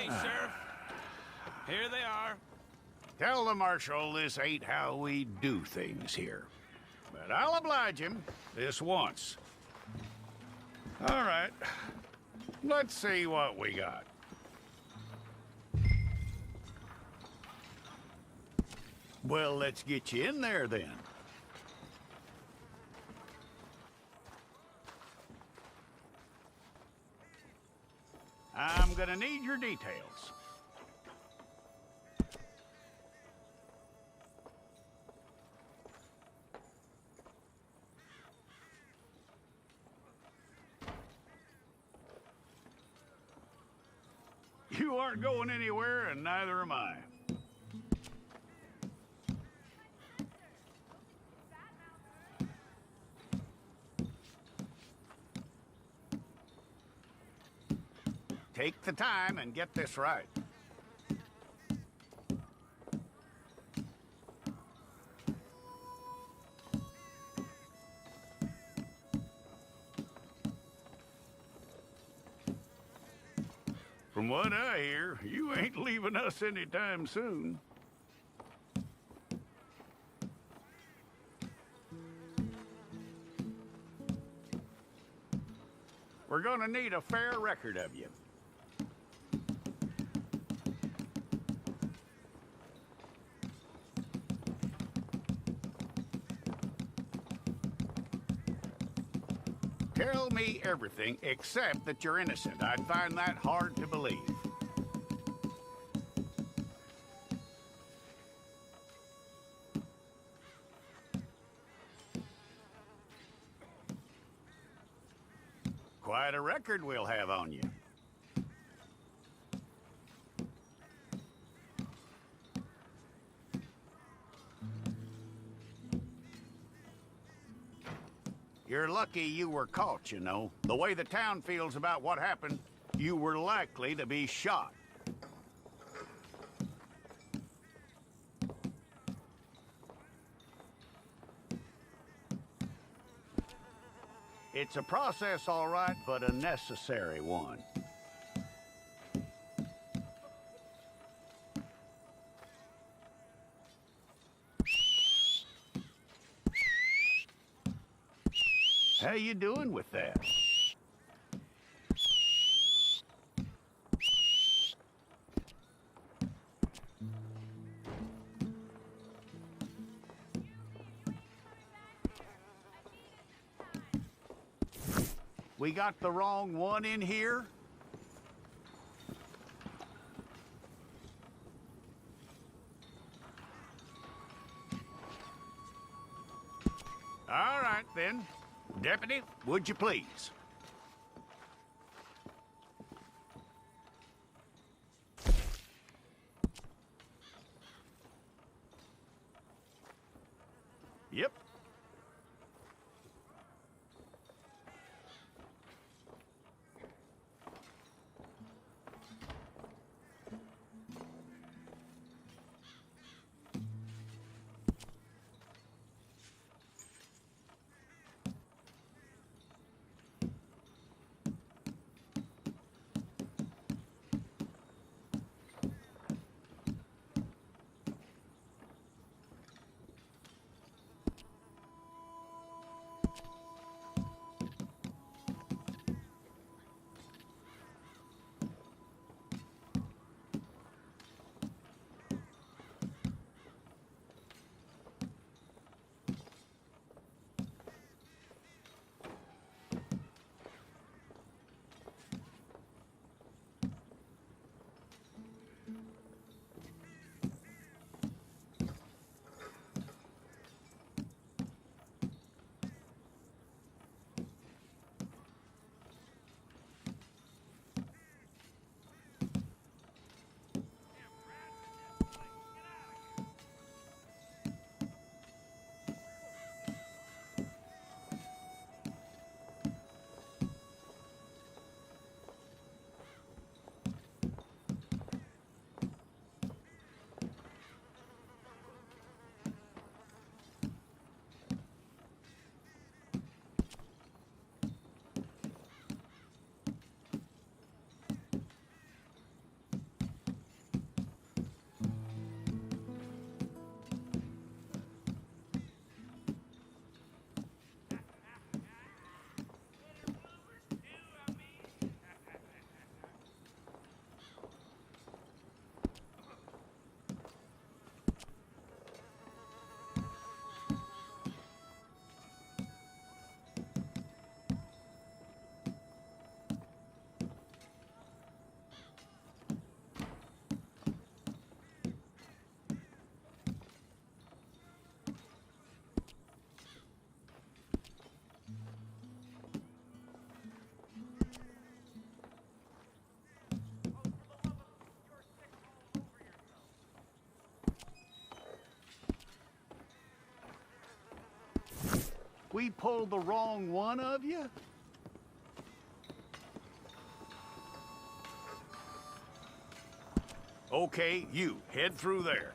Okay, Sheriff. Here they are. Tell the Marshal this ain't how we do things here. But I'll oblige him this once. All right. Let's see what we got. Well, let's get you in there then. I'm gonna need your details. You aren't going anywhere, and neither am I. Take the time and get this right. From what I hear, you ain't leaving us anytime soon. We're gonna need a fair record of you. Tell me everything except that you're innocent. I'd find that hard to believe. Quite a record we'll have on you. You're lucky you were caught, you know. The way the town feels about what happened, you were likely to be shot. It's a process, all right, but a necessary one. How you doing with that? We got the wrong one in here? All right, then. Deputy, would you please? Yep. We pulled the wrong one of you? Okay, you, head through there.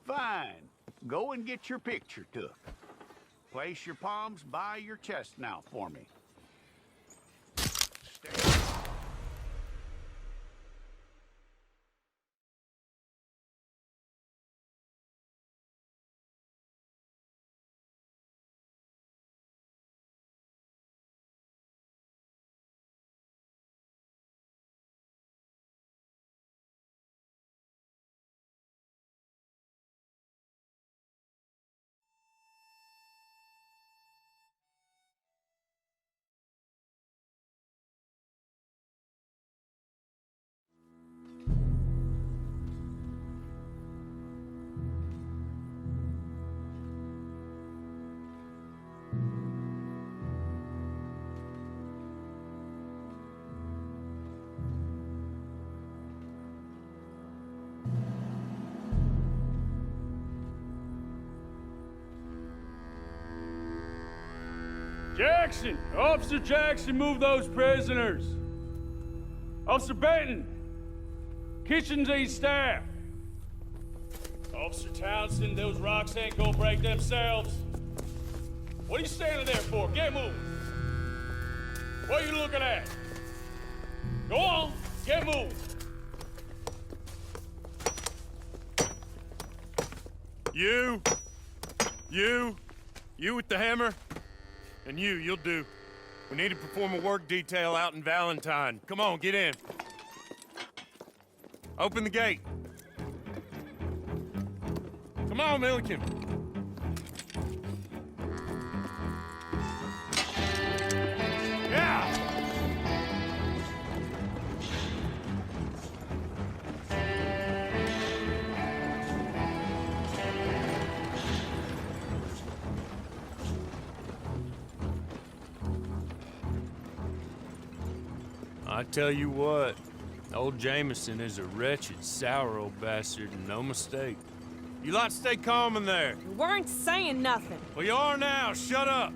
Fine. Go and get your picture took. Place your palms by your chest now for me. Stay. Jackson! Officer Jackson, move those prisoners! Officer Benton! Kitchens aid staff! Officer Townsend, those rocks ain't gonna break themselves. What are you standing there for? Get moving! What are you looking at? Go on, get moving! You with the hammer? And you'll do. We need to perform a work detail out in Valentine. Come on, get in. Open the gate. Come on, Milliken. Yeah! I tell you what, old Jameson is a wretched, sour old bastard, and no mistake. You lot stay calm in there. You weren't saying nothing. Well, you are now. Shut up.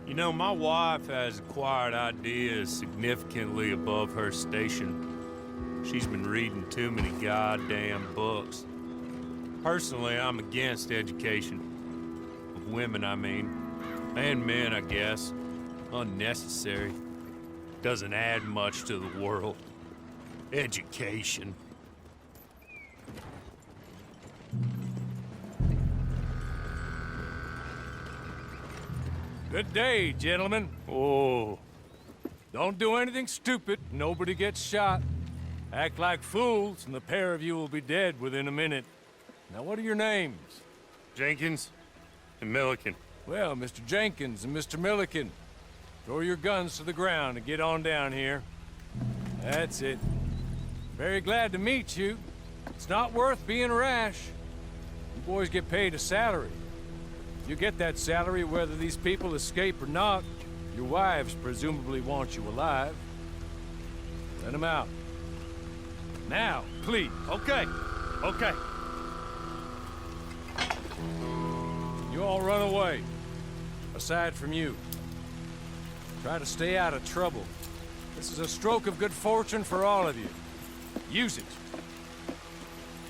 You know, my wife has acquired ideas significantly above her station. She's been reading too many goddamn books. Personally, I'm against education. Of women, I mean. And men, I guess. Unnecessary. Doesn't add much to the world. Education. Good day, gentlemen. Oh. Don't do anything stupid. Nobody gets shot. Act like fools, and the pair of you will be dead within a minute. Now, what are your names? Jenkins and Milliken. Well, Mr. Jenkins and Mr. Milliken, throw your guns to the ground and get on down here. That's it. Very glad to meet you. It's not worth being rash. You boys get paid a salary. You get that salary whether these people escape or not. Your wives presumably want you alive. Let them out. Now, please. Okay. You all run away. Aside from you. Try to stay out of trouble. This is a stroke of good fortune for all of you. Use it.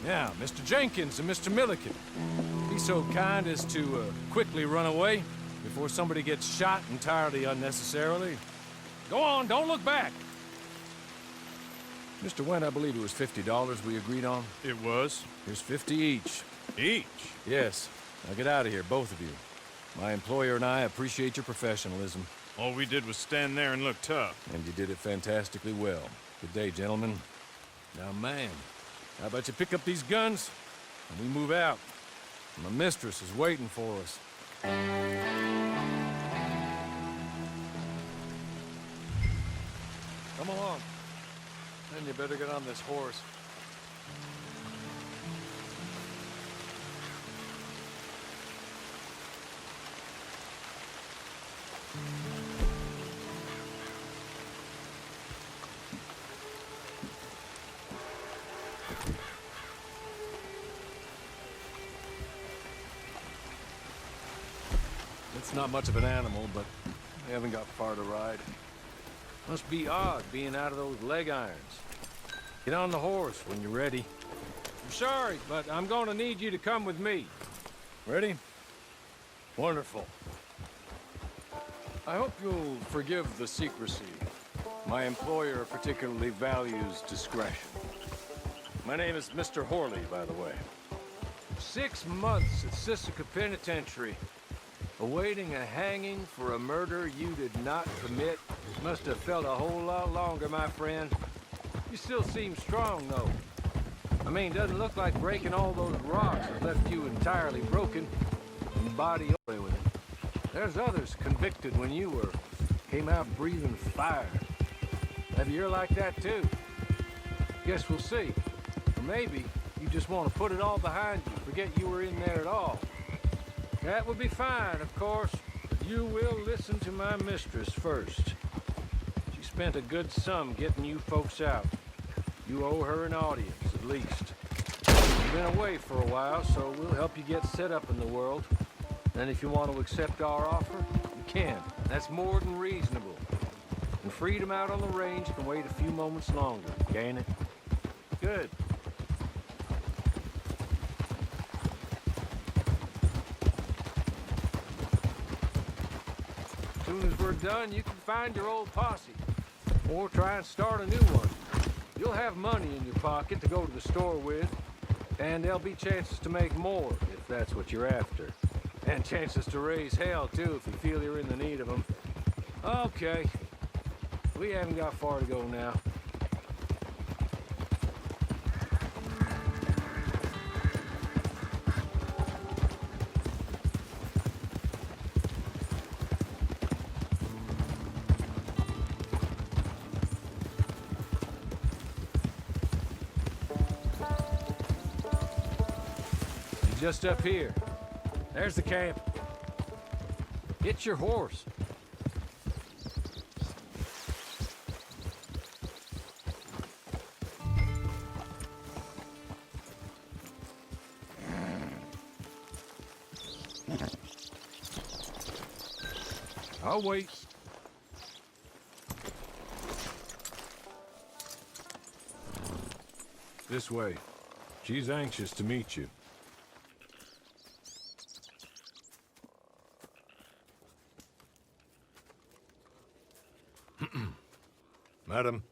Now, Mr. Jenkins and Mr. Milliken, be so kind as to quickly run away before somebody gets shot entirely unnecessarily. Go on, don't look back. Mr. Wendt, I believe it was $50 we agreed on. It was. Here's 50 each. Each? Yes. Now get out of here, both of you. My employer and I appreciate your professionalism. All we did was stand there and look tough. And you did it fantastically well. Good day, gentlemen. Now, man, how about you pick up these guns and we move out? My mistress is waiting for us. Come along. Then you better get on this horse. It's not much of an animal, but we haven't got far to ride. Must be odd being out of those leg irons. Get on the horse when you're ready. I'm sorry, but I'm going to need you to come with me. Ready? Wonderful. I hope you'll forgive the secrecy. My employer particularly values discretion. My name is Mr. Horley, by the way. 6 months at Sisika Penitentiary, awaiting a hanging for a murder you did not commit. Must have felt a whole lot longer, my friend. You still seem strong, though. I mean, doesn't look like breaking all those rocks has left you entirely broken and body away with it. There's others convicted when you were. Came out breathing fire. Maybe you're like that, too. Guess we'll see. Or maybe you just want to put it all behind you, forget you were in there at all. That would be fine, of course, but you will listen to my mistress first. She spent a good sum getting you folks out. You owe her an audience, at least. You've been away for a while, so we'll help you get set up in the world. And if you want to accept our offer, you can. That's more than reasonable. And freedom out on the range can wait a few moments longer, can't it? Good. As soon as we're done, you can find your old posse. Or try and start a new one. You'll have money in your pocket to go to the store with. And there'll be chances to make more, if that's what you're after. And chances to raise hell, too, if you feel you're in the need of them. Okay. We haven't got far to go now. Just up here. There's the camp. Get your horse. I'll wait. This way. She's anxious to meet you. Madam,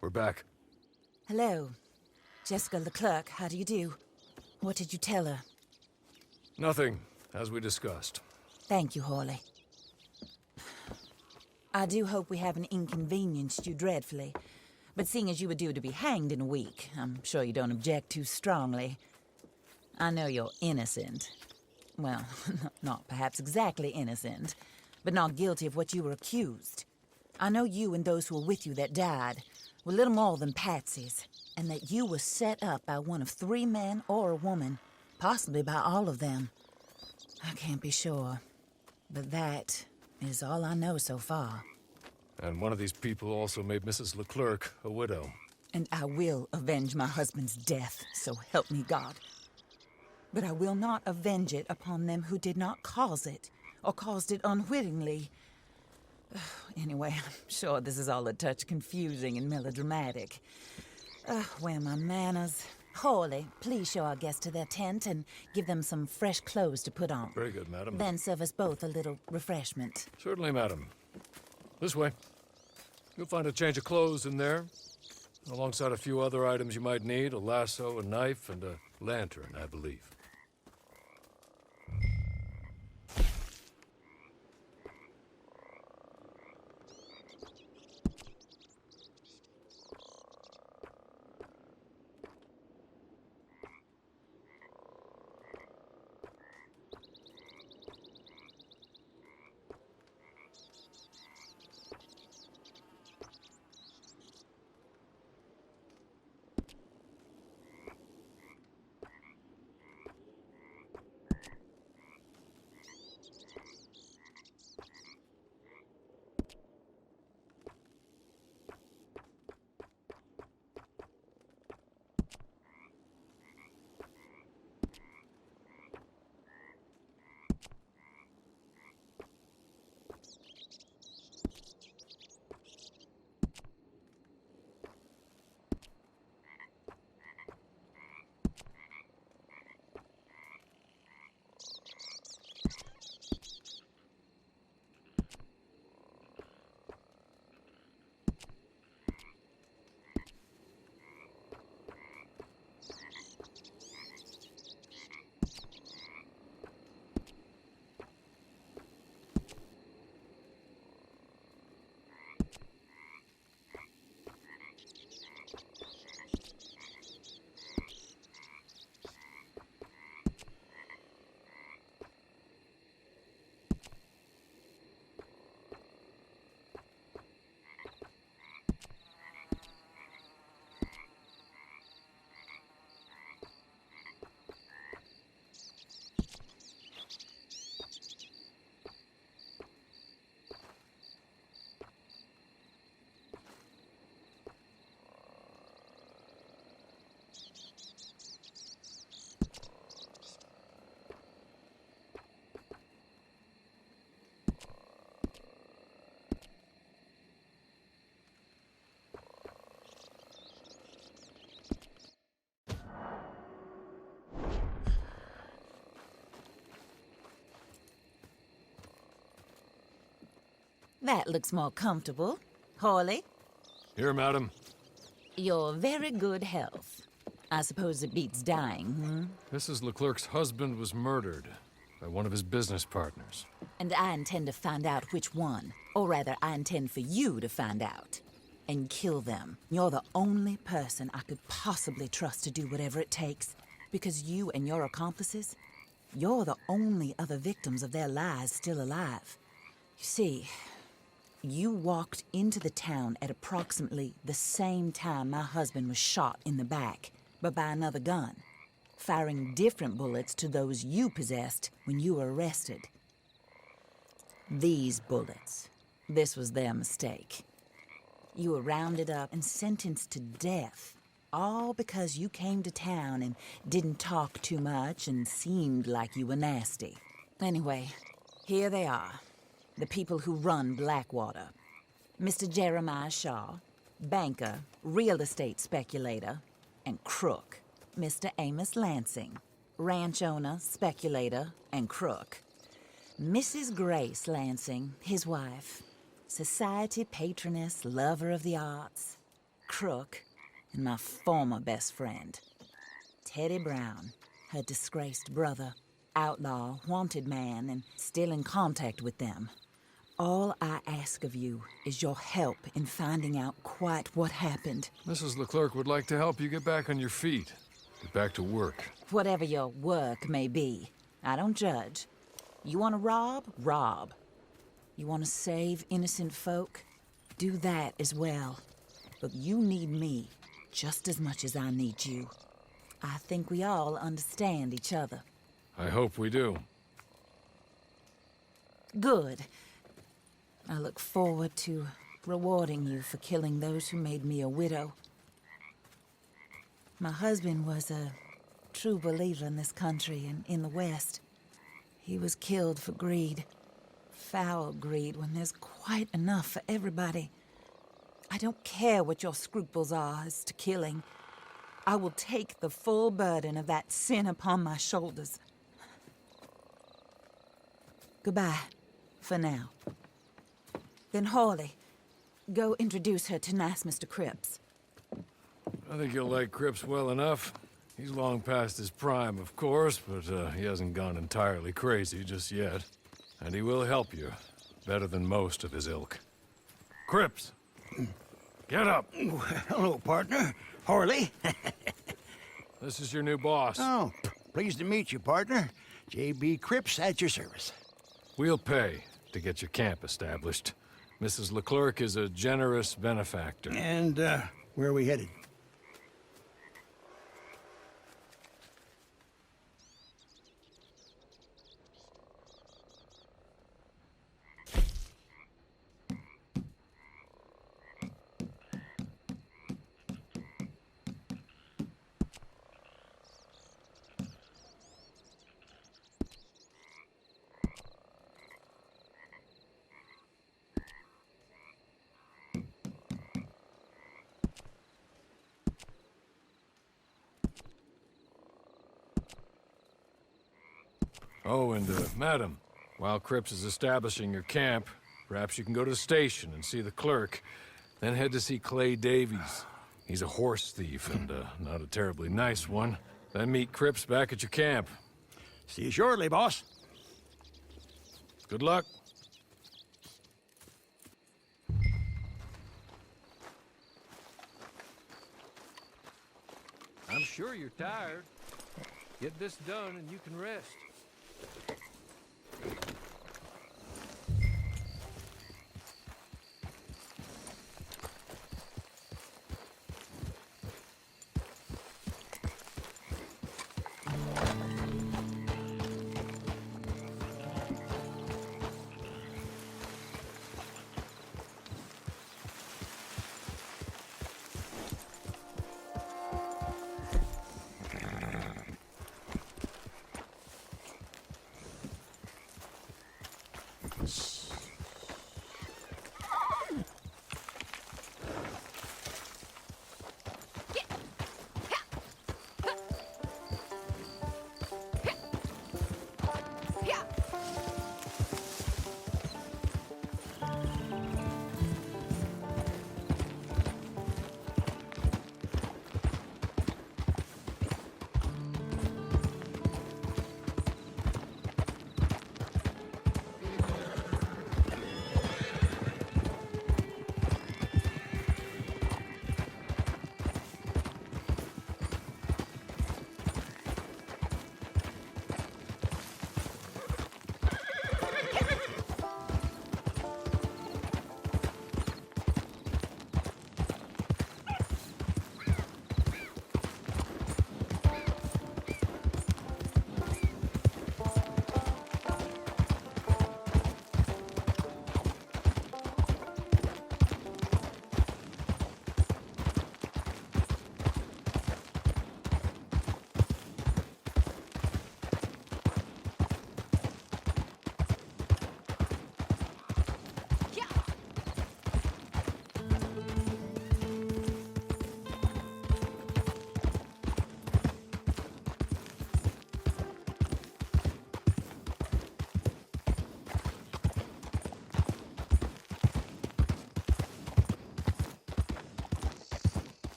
we're back. Hello. Jessica Leclerc, how do you do? What did you tell her? Nothing, as we discussed. Thank you, Horley. I do hope we haven't inconvenienced you dreadfully. But seeing as you were due to be hanged in a week, I'm sure you don't object too strongly. I know you're innocent. Well, not perhaps exactly innocent, but not guilty of what you were accused. I know you and those who were with you that died were little more than patsies, and that you were set up by one of 3 men or a woman, possibly by all of them. I can't be sure, but that is all I know so far. And one of these people also made Mrs. Leclerc a widow. And I will avenge my husband's death, so help me God. but I will not avenge it upon them who did not cause it, or caused it unwittingly. Anyway, I'm sure this is all a touch confusing and melodramatic. Where are my manners? Hawley, please show our guests to their tent and give them some fresh clothes to put on. Very good, madam. Then serve us both a little refreshment. Certainly, madam. This way. You'll find a change of clothes in there, alongside a few other items you might need, a lasso, a knife, and a lantern, I believe. That looks more comfortable. Hawley, Here, madam. your very good health. I suppose it beats dying, Mrs. Leclerc's husband was murdered by one of his business partners. And I intend to find out which one. Or rather, I intend for you to find out. And kill them. You're the only person I could possibly trust to do whatever it takes. Because you and your accomplices, you're the only other victims of their lies still alive. You see, you walked into the town at approximately the same time my husband was shot in the back, but by another gun, firing different bullets to those you possessed when you were arrested. These bullets, this was their mistake. You were rounded up and sentenced to death, all because you came to town and didn't talk too much and seemed like you were nasty. Anyway, here they are. The people who run Blackwater. Mr. Jeremiah Shaw, banker, real estate speculator, and crook. Mr. Amos Lansing, ranch owner, speculator, and crook. Mrs. Grace Lansing, his wife, society patroness, lover of the arts, crook, and my former best friend. Teddy Brown, her disgraced brother, outlaw, wanted man, and still in contact with them. All I ask of you is your help in finding out quite what happened. Mrs. Leclerc would like to help you get back on your feet. Get back to work. Whatever your work may be, I don't judge. You want to rob? Rob. You want to save innocent folk? Do that as well. But you need me just as much as I need you. I think we all understand each other. I hope we do. Good. I look forward to rewarding you for killing those who made me a widow. My husband was a true believer in this country and in the West. He was killed for greed. Foul greed when there's quite enough for everybody. I don't care what your scruples are as to killing. I will take the full burden of that sin upon my shoulders. Goodbye, for now. Then Hawley, go introduce her to nice Mr. Cripps. I think you'll like Cripps well enough. He's long past his prime, of course, but he hasn't gone entirely crazy just yet. And he will help you, better than most of his ilk. Cripps! Get up! Hello, partner. Harley. This is your new boss. Oh, pleased to meet you, partner. J.B. Cripps at your service. We'll pay to get your camp established. Mrs. Leclerc is a generous benefactor. And, where are we headed? Oh, and, madam, while Cripps is establishing your camp, perhaps you can go to the station and see the clerk, then head to see Clay Davies. He's a horse thief and, not a terribly nice one. Then meet Cripps back at your camp. See you shortly, boss. Good luck. I'm sure you're tired. Get this done and you can rest.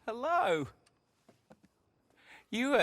Hello. You